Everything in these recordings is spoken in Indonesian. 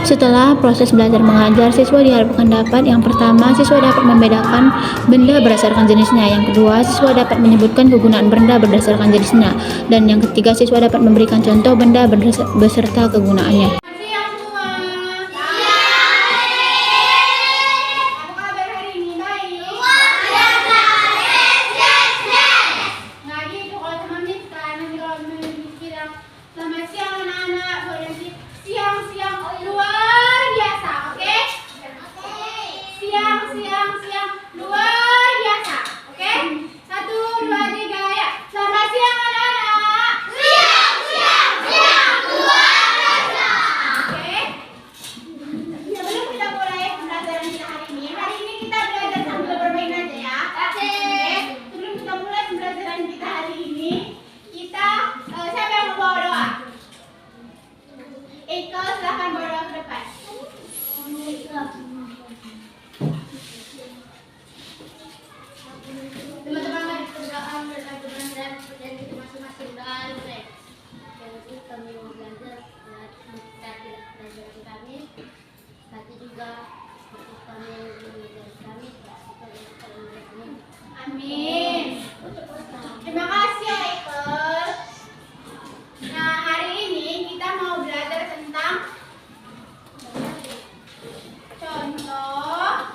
Setelah proses belajar mengajar, siswa diharapkan dapat yang pertama, siswa dapat membedakan benda berdasarkan jenisnya. Yang kedua, siswa dapat menyebutkan kegunaan benda berdasarkan jenisnya. Dan yang ketiga, siswa dapat memberikan contoh benda beserta kegunaannya. Amin. Terima kasih ya Ikel. Nah, hari ini kita mau belajar tentang contoh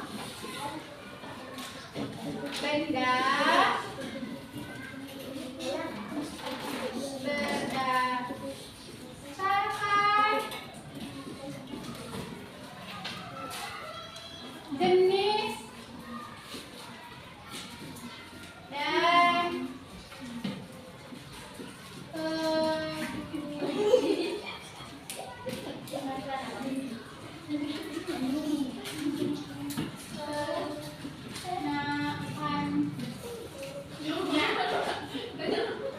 benda berdasarkan jenis dan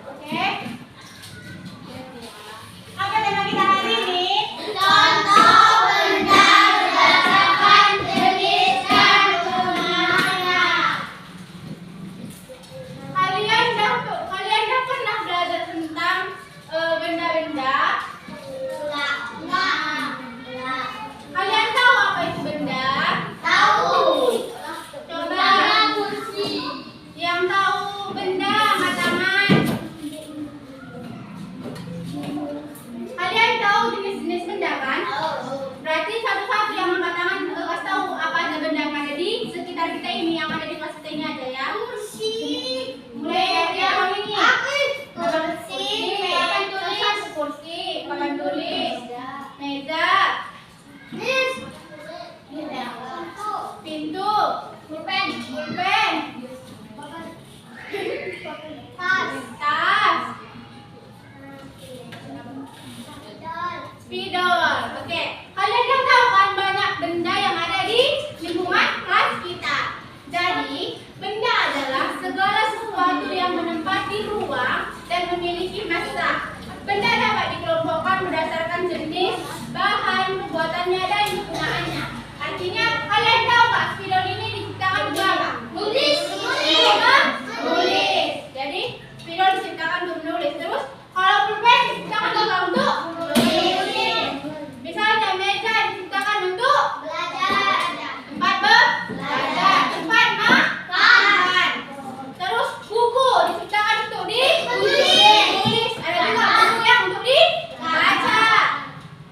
oke. Apa tema kita hari ini? Contoh benda berdasarkan jenis dan kegunaannya. Kalian udah pernah belajar tentang benda-benda? Enggak. Kalian tahu apa itu benda? Tahu. Coba yang tahu benda angkat tangan. Kalian tahu jenis-jenis benda kan? Berarti satu-satu yang angkat tangan kasih tahu apa aja benda yang ada di sekitar kita ini, yang ada di kelas kita ini aja ya. Mulai dari yang ini. Kursi, papan tulis, meja, pintu, pulpen, tas, spidol. Oke, kalian kan tahu kan banyak benda yang ada di lingkungan kelas kita. Jadi, benda adalah segala sesuatu yang menempati ruang dan memiliki massa. Benda dapat dikelompokkan berdasarkan jenis, bahan, pembuatannya, dan kegunaannya. Artinya, kalian tahu Pak, spidol ini diciptakan untuk apa? Nulis. Jadi, spidol diciptakan untuk menulis. Terus, kalau pulpen diciptakan untuk menulis. Misalnya, meja diciptakan untuk belajar. Tempat belajar. Tempat makan. Terus, buku diciptakan untuk ditulis. Ada juga buku yang untuk dibaca.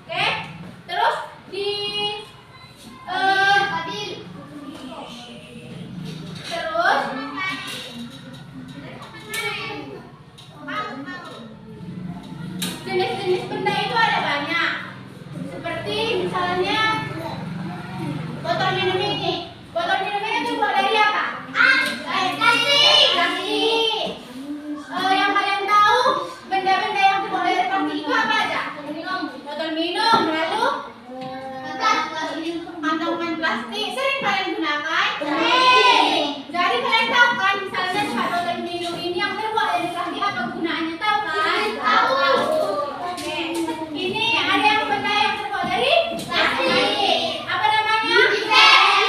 Oke? Terus di jenis-jenis benda itu ada banyak. Seperti misalnya botol minum ini. Botol minum ini terbuat dari apa? Plastik. Yang kalian tahu benda-benda yang terbuat dari plastik itu apa aja? Botol minum, lalu kantongan plastik. Sering kalian gunakan? Sering. Jadi kalian tahu kan misalnya botol minum ini yang terbuat dari plastik apa gunanya? Tahu kan? Tahu. Oke. Ini ada yang benda yang terbuat dari plastik. Apa namanya? Pipet.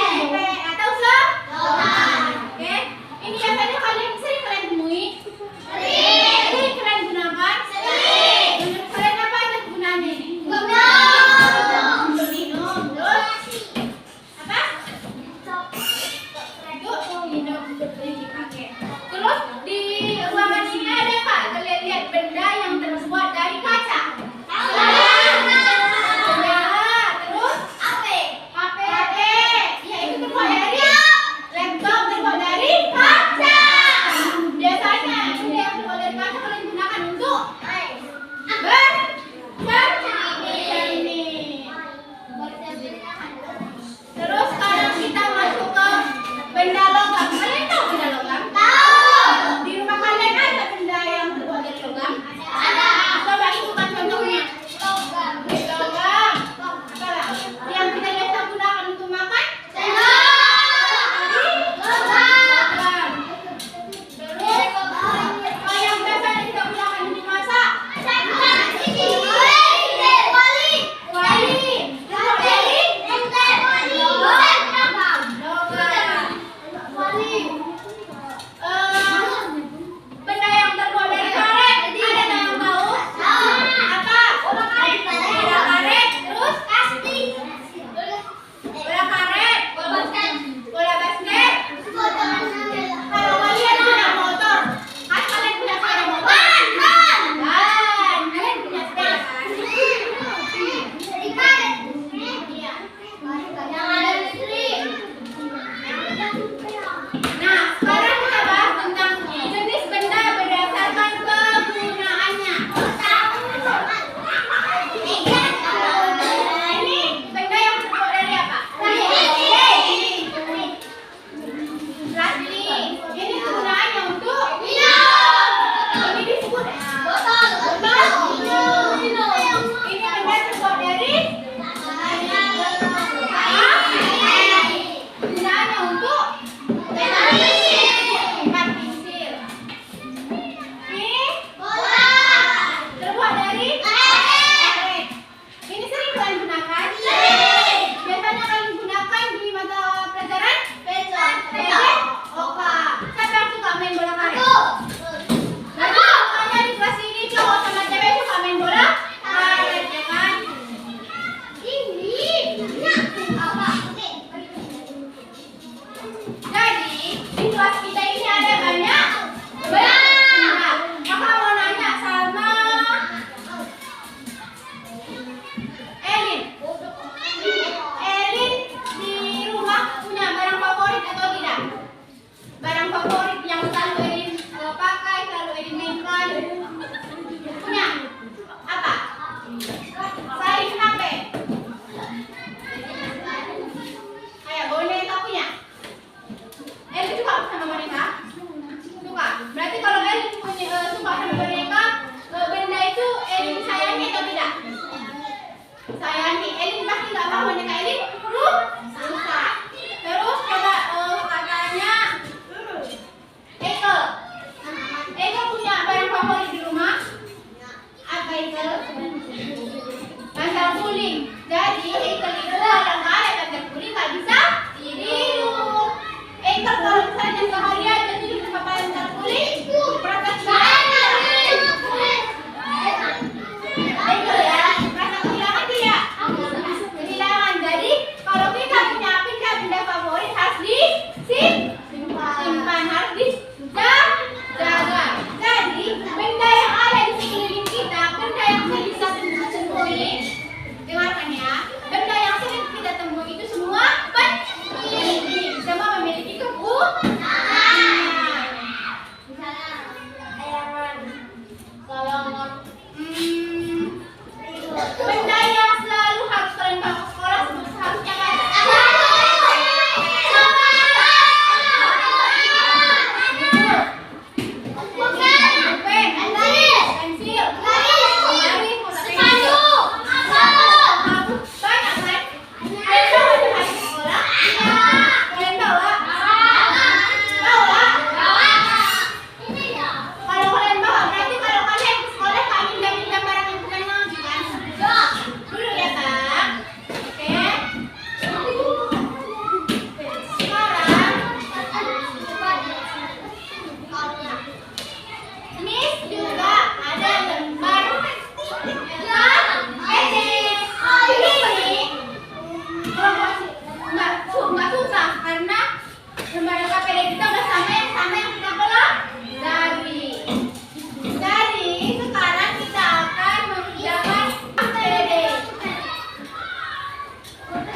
Oke,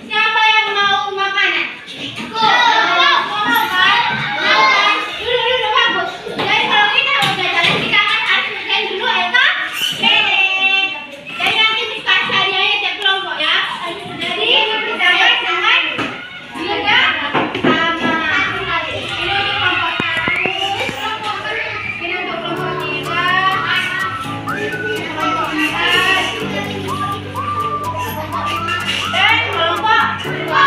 siapa yang mau makanan? Aku. Mau kan? Mau kan? Dulu bagus. Jadi kalau kita mau jalan kita harus kerjain dulu ya kan? Oke. Jadi nanti diskus hadiahnya tiap kelompok ya. Jadi kita jangan juga sama. Ini untuk kelompok 1. Ini untuk kelompok 3. Kelompok 4. Dan kelompok 2.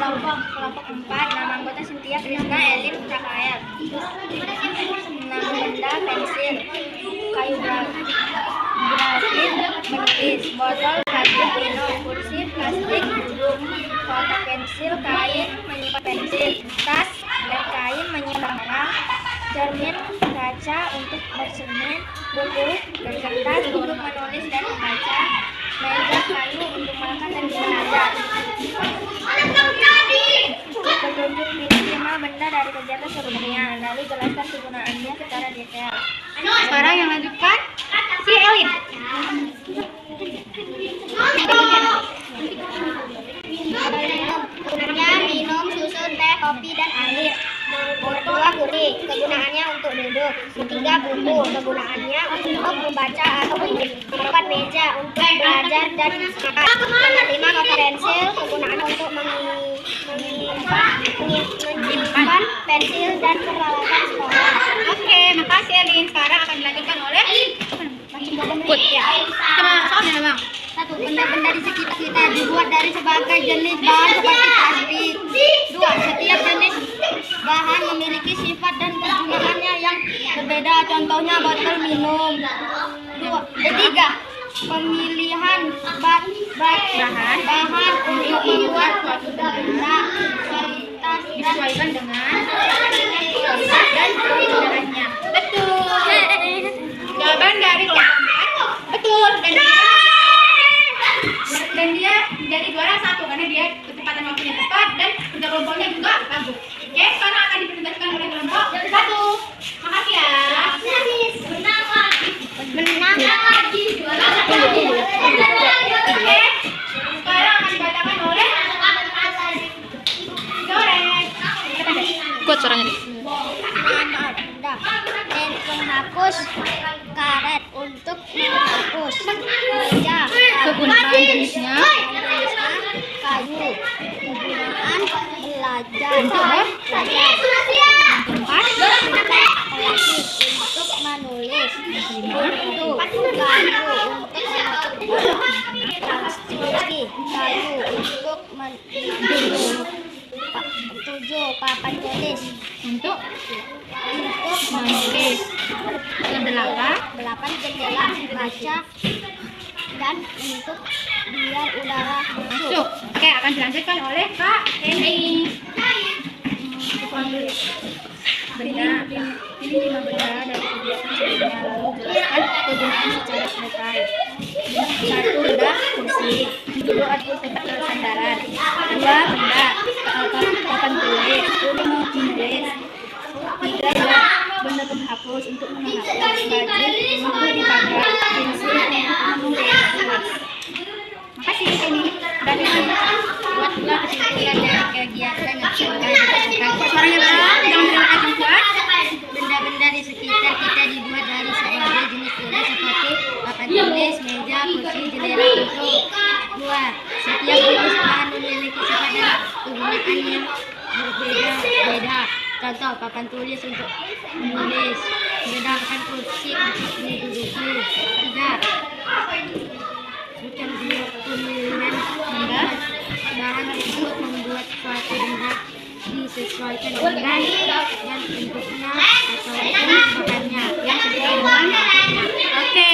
Kelompok 4, nama anggota Cynthia Krisna Elin Cahaya. Nama benda pensil, kayu grafit, menulis, botol plastik minum, kursi plastik duduk, kotak pensil, kain menyimpan pensil, tas dan kain menyimpan barang, cermin kaca untuk bercermin, buku dan kertas untuk menulis dan membaca, meja kayu untuk makan dan belajar. Petunjuk pilih 5 benda dari kegiatan sebelumnya, lalu jelaskan kegunaannya secara detail. Sekarang yang lanjutkan si Elin. Kegunaannya minum susu, teh, kopi, dan air. Kedua, kursi. Kegunaannya untuk duduk. Ketiga, buku. Kegunaannya untuk membaca atau menulis. Keempat, meja untuk belajar dan makan. Kelima, kotak pensil. Kegunaannya untuk menyimpan pensil dan peralatan sekolah. Oke, makasih Elin. Sekarang akan dilanjutkan oleh Put. Ya. sama soalnya Bang. 1. Benda-benda di sekitar kita dibuat dari sebagai jenis bahan seperti plastik. 2. Setiap jenis bahan memiliki sifat dan kegunaannya yang berbeda. Contohnya botol minum. 3. Pemilihan bahan untuk membuat suatu benda kualitas Disesuaikan dengan dan kegunaannya. Betul. Jawaban dari kelompok betul dan dia jadi juara 1 karena dia kecepatan waktunya cepat dan kerja kelompoknya juga bagus. Oke, sekarang akan dipresentasikan oleh kelompok 1. Makasih ya. Oke, sekarang akan dibacakan oleh Dorek. Kuat suaranya nih. dan penghapus, karet untuk menghapus, meja, Kegunaan jenisnya. kayu, kegunaan belajar, plastik untuk menulis, kayu untuk menulis, 7. Papan tulis Untuk menulis, jendela. 8. Jendela baca dan untuk biar udara Masuk. Oke, akan dilanjutkan oleh Kak Eni. Benda. Pilih 5 benda dari kegiatan sebelumnya lalu jelaskan kegunaan secara detail. 1. Benda kursi. 2. Tempat sandaran. 2. Benda papan tulis untuk menulis. 3. Benda penghapus untuk menghapus baju, buku di pagar, pensil untuk menulis. Makasih Eni. Dan buatlah kesimpulan dari kegiatan yang sudah dilakukan. Suaranya Bang, jangan terlalu kuat. benda-benda di sekitar kita dibuat dari berbagai jenis tulis seperti papan tulis, meja, kursi, jendela, pintu. 2. Setiap jenis bahan memiliki sifat dan kegunaan yang berbeda-beda. Contoh, papan tulis untuk menulis, sedangkan kursi untuk diduduki. 3. Bukan pemilihan bahan tersebut membuat suatu benda disesuaikan dengan dan bentuknya atau bahannya yang sesuai dengan bentuknya. Oke,